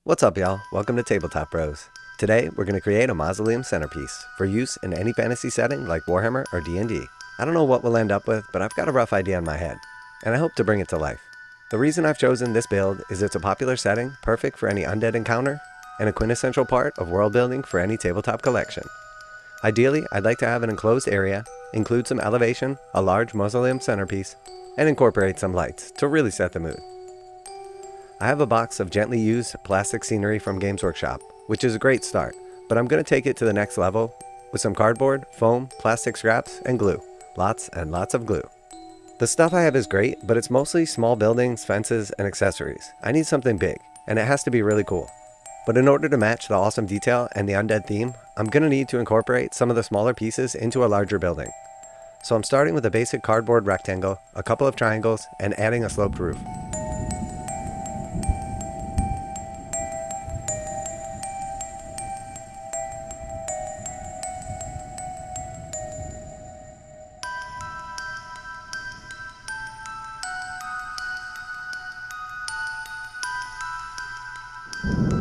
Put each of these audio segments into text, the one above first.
What's up, y'all? Welcome to Tabletop Bros. Today, we're going to create a Mausoleum centerpiece for use in any fantasy setting like Warhammer or D&D. I don't know what we'll end up with, but I've got a rough idea in my head, and I hope to bring it to life. The reason I've chosen this build is it's a popular setting, perfect for any undead encounter, and a quintessential part of world building for any tabletop collection. Ideally, I'd like to have an enclosed area, include some elevation, a large mausoleum centerpiece, and incorporate some lights to really set the mood. I have a box of gently used plastic scenery from Games Workshop, which is a great start, but I'm going to take it to the next level with some cardboard, foam, plastic scraps, and glue. Lots and lots of glue. The stuff I have is great, but it's mostly small buildings, fences, and accessories. I need something big, and it has to be really cool. But in order to match the awesome detail and the undead theme, I'm going to need to incorporate some of the smaller pieces into a larger building. So I'm starting with a basic cardboard rectangle, a couple of triangles, and adding a sloped roof.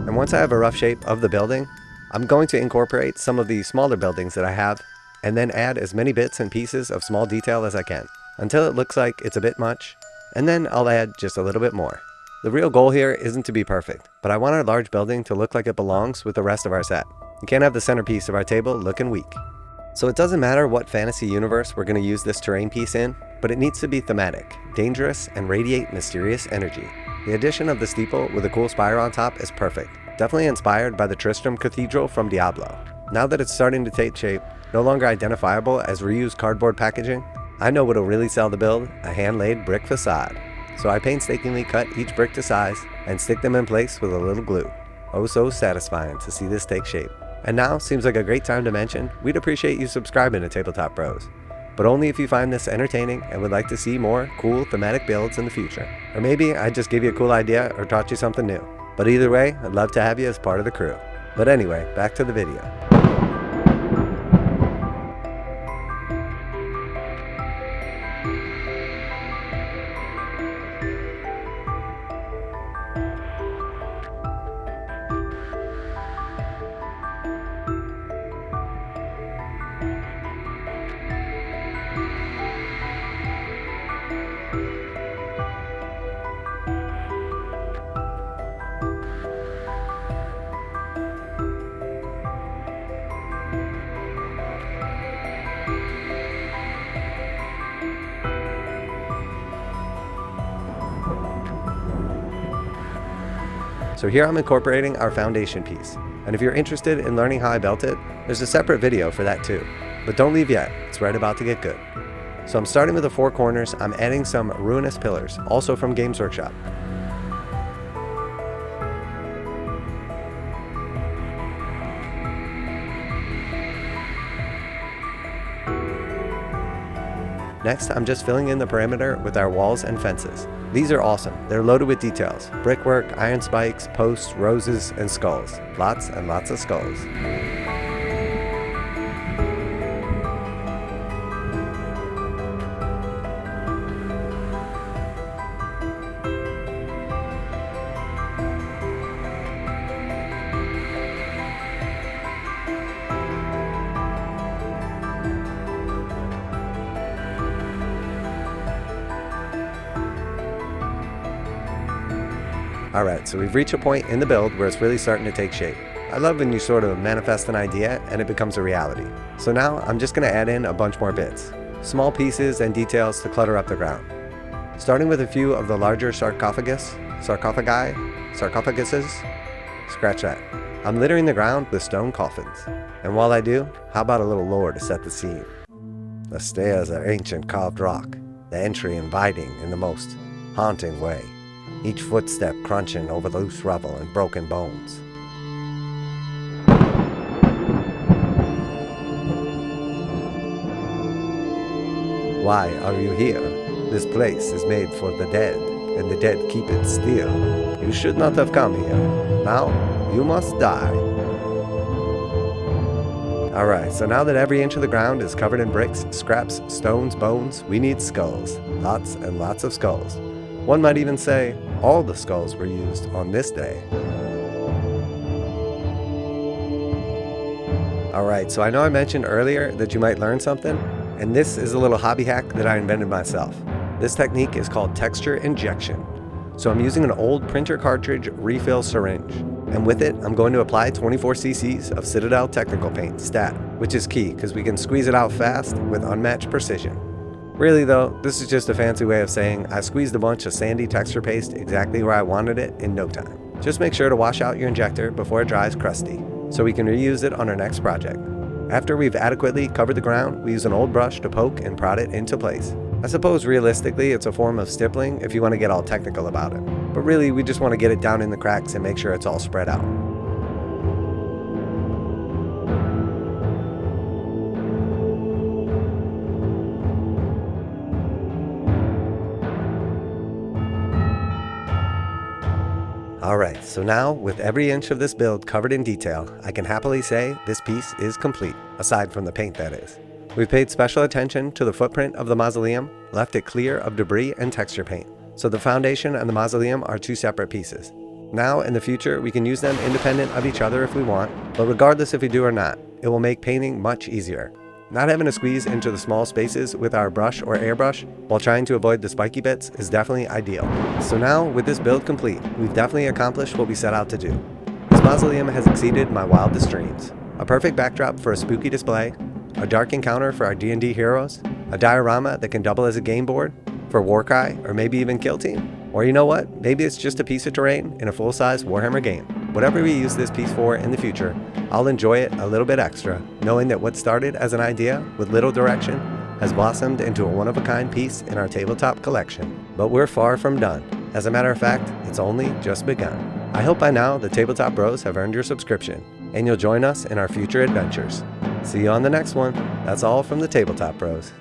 And once I have a rough shape of the building, I'm going to incorporate some of the smaller buildings that I have and then add as many bits and pieces of small detail as I can until it looks like it's a bit much, and then I'll add just a little bit more. The real goal here isn't to be perfect, but I want our large building to look like it belongs with the rest of our set. You can't have the centerpiece of our table looking weak. So it doesn't matter what fantasy universe we're going to use this terrain piece in, but it needs to be thematic, dangerous, and radiate mysterious energy. The addition of the steeple with a cool spire on top is perfect, definitely inspired by the Tristram Cathedral from Diablo. Now that it's starting to take shape, no longer identifiable as reused cardboard packaging, I know what'll really sell the build, a hand-laid brick facade. So I painstakingly cut each brick to size and stick them in place with a little glue. Oh, so satisfying to see this take shape. And now seems like a great time to mention we'd appreciate you subscribing to Tabletop Bros, but only if you find this entertaining and would like to see more cool thematic builds in the future. Or maybe I just gave you a cool idea or taught you something new. But either way, I'd love to have you as part of the crew. But anyway, back to the video. So here I'm incorporating our foundation piece, and if you're interested in learning how I built it, there's a separate video for that too. But don't leave yet, it's right about to get good. So I'm starting with the four corners. I'm adding some ruinous pillars, also from Games Workshop. Next, I'm just filling in the perimeter with our walls and fences. These are awesome. They're loaded with details. Brickwork, iron spikes, posts, roses, and skulls. Lots and lots of skulls. Alright, so we've reached a point in the build where it's really starting to take shape. I love when you sort of manifest an idea and it becomes a reality. So now I'm just going to add in a bunch more bits. Small pieces and details to clutter up the ground. Starting with a few of the larger sarcophaguses. Scratch that. I'm littering the ground with stone coffins. And while I do, how about a little lore to set the scene? The stairs are ancient carved rock, the entry inviting in the most haunting way. Each footstep crunching over the loose rubble and broken bones. Why are you here? This place is made for the dead, and the dead keep it still. You should not have come here. Now, you must die. Alright, so now that every inch of the ground is covered in bricks, scraps, stones, bones, we need skulls. Lots and lots of skulls. One might even say, all the skulls were used on this day. Alright, so I know I mentioned earlier that you might learn something, and this is a little hobby hack that I invented myself. This technique is called texture injection. So I'm using an old printer cartridge refill syringe, and with it I'm going to apply 24 cc's of Citadel technical paint stat, which is key because we can squeeze it out fast with unmatched precision. Really though, this is just a fancy way of saying I squeezed a bunch of sandy texture paste exactly where I wanted it in no time. Just make sure to wash out your injector before it dries crusty, so we can reuse it on our next project. After we've adequately covered the ground, we use an old brush to poke and prod it into place. I suppose realistically it's a form of stippling if you want to get all technical about it, but really we just want to get it down in the cracks and make sure it's all spread out. Alright, so now with every inch of this build covered in detail, I can happily say this piece is complete, aside from the paint that is. We've paid special attention to the footprint of the mausoleum, left it clear of debris and texture paint, so the foundation and the mausoleum are two separate pieces. Now, in the future, we can use them independent of each other if we want, but regardless if we do or not, it will make painting much easier. Not having to squeeze into the small spaces with our brush or airbrush while trying to avoid the spiky bits is definitely ideal. So now, with this build complete, we've definitely accomplished what we set out to do. This mausoleum has exceeded my wildest dreams. A perfect backdrop for a spooky display, a dark encounter for our D&D heroes, a diorama that can double as a game board for Warcry or maybe even Kill Team. Or you know what, maybe it's just a piece of terrain in a full-size Warhammer game. Whatever we use this piece for in the future, I'll enjoy it a little bit extra, knowing that what started as an idea with little direction has blossomed into a one-of-a-kind piece in our tabletop collection. But we're far from done. As a matter of fact, it's only just begun. I hope by now the Tabletop Bros have earned your subscription, and you'll join us in our future adventures. See you on the next one. That's all from the Tabletop Bros.